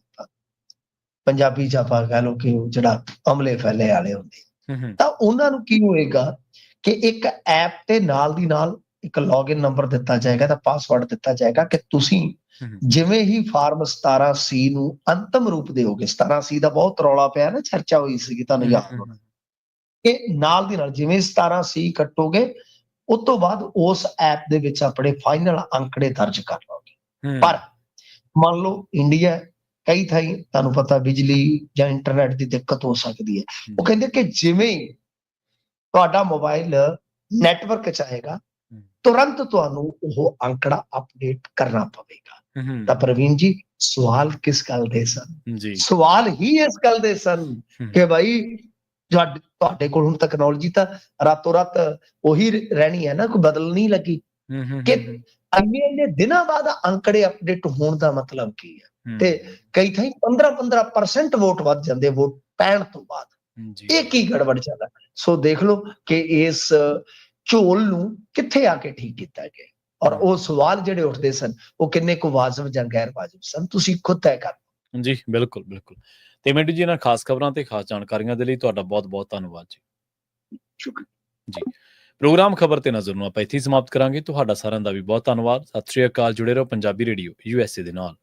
ਪੰਜਾਬੀ 'ਚ ਆਪਾਂ ਕਹਿ ਲਓ ਕਿ ਜਿਹੜਾ ਅਮਲੇ ਫੈਲੇ ਵਾਲੇ ਹੁੰਦੇ, ਤਾਂ ਉਹਨਾਂ ਨੂੰ ਕੀ ਹੋਏਗਾ ਕਿ ਇੱਕ ਐਪ ਤੇ ਨਾਲ ਦੀ ਨਾਲ ਇੱਕ ਲੌਗਇਨ ਨੰਬਰ ਦਿੱਤਾ ਜਾਏਗਾ ਤਾਂ ਪਾਸਵਰਡ ਦਿੱਤਾ ਜਾਏਗਾ ਕਿ ਤੁਸੀਂ ਜਿਵੇਂ ਹੀ ਫਾਰਮ 17C ਨੂੰ ਅੰਤਮ ਰੂਪ ਦਿਓਗੇ, 17C ਦਾ ਬਹੁਤ ਰੌਲਾ ਪਿਆ ਨਾ, ਚਰਚਾ ਹੋਈ ਸੀਗੀ, ਤੁਹਾਨੂੰ ਯਾਦ ਹੋਣਾ, ਕਿ ਨਾਲ ਦੀ ਨਾਲ ਜਿਵੇਂ 17C ਕੱਟੋਗੇ, ਉਸ ਤੋਂ ਬਾਅਦ ਉਸ ਐਪ ਦੇ ਵਿੱਚ ਆਪਣੇ ਫਾਈਨਲ ਅੰਕੜੇ ਦਰਜ ਕਰ ਲਓਗੇ। ਪਰ ਮੰਨ ਲਓ ਇੰਡੀਆ ਕਈ ਥਾਈਂ ਤੁਹਾਨੂੰ ਪਤਾ ਬਿਜਲੀ ਜਾਂ ਇੰਟਰਨੈਟ ਦੀ ਦਿੱਕਤ ਹੋ ਸਕਦੀ ਹੈ, ਉਹ ਕਹਿੰਦੇ ਕਿ ਜਿਵੇਂ ਤੁਹਾਡਾ ਮੋਬਾਈਲ ਨੈਟਵਰਕ 'ਚ ਆਏਗਾ, ਤੁਰੰਤ ਤੁਹਾਨੂੰ ਉਹ ਅੰਕੜਾ ਅਪਡੇਟ ਕਰਨਾ ਪਵੇਗਾ। ਤਾਂ ਪ੍ਰਵੀਨ ਜੀ ਸਵਾਲ ਕਿਸ ਗੱਲ ਦੇ ਸਨ? ਸਵਾਲ ਹੀ ਇਸ ਗੱਲ ਦੇ ਸਨ ਕਿ ਭਾਈ ਤੁਹਾਡੇ ਕੋਲ ਹੁਣ ਟੈਕਨੋਲੋਜੀ ਤਾਂ ਰਾਤੋਂ ਰਾਤ ਉਹੀ ਰਹਿਣੀ ਹੈ ਨਾ, ਕੋਈ ਬਦਲ ਨਹੀਂ ਲੱਗੀ, ਕਿ ਇੰਨੇ ਦਿਨਾਂ ਬਾਅਦ ਅੰਕੜੇ ਅਪਡੇਟ ਹੋਣ ਦਾ ਮਤਲਬ ਕੀ ਹੈ? ਤੇ ਕਈ ਥਾਈਂ 15% ਵੋਟ ਵੱਧ ਜਾਂਦੇ ਵੋਟ ਪੈਣ ਤੋਂ ਬਾਅਦ। ਇਹ ਕੀ ਗੜਬੜ ਚੱਲਦਾ? ਸੋ ਦੇਖ ਲਓ ਕਿ ਇਸ ਝੋਲ ਨੂੰ ਕਿੱਥੇ ਆ ਕੇ ਠੀਕ ਕੀਤਾ ਗਿਆ, ਔਰ ਉਹ ਸਵਾਲ ਜਿਹੜੇ ਉੱਠਦੇ ਸਨ ਉਹ ਕਿੰਨੇ ਕੁ ਵਾਜਬ ਜਾਂ ਗੈਰ ਵਾਜਬ ਸਨ, ਤੁਸੀਂ ਖੁਦ ਤੈਅ ਕਰੋ। ਜੀ ਬਿਲਕੁਲ ਬਿਲਕੁਲ। ਤੇ ਮਿੰਟੂ ਜੀ, ਇਹਨਾਂ ਖਾਸ ਖਬਰਾਂ ਤੇ ਖਾਸ ਜਾਣਕਾਰੀਆਂ ਦੇ ਲਈ ਤੁਹਾਡਾ ਬਹੁਤ ਬਹੁਤ ਧੰਨਵਾਦ ਜੀ। ਸ਼ੁਕਰੀਆ ਜੀ। ਪ੍ਰੋਗਰਾਮ ਖਬਰ ਤੇ ਨਜ਼ਰ ਨੂੰ ਆਪਾਂ ਇੱਥੇ ਹੀ ਸਮਾਪਤ ਕਰਾਂਗੇ। ਤੁਹਾਡਾ ਸਾਰਿਆਂ ਦਾ ਵੀ ਬਹੁਤ ਧੰਨਵਾਦ। ਸਤਿ ਸ਼੍ਰੀ ਅਕਾਲ। ਜੁੜੇ ਰਹੋ ਪੰਜਾਬੀ ਰੇਡੀਓ USA ਦੇ ਨਾਲ।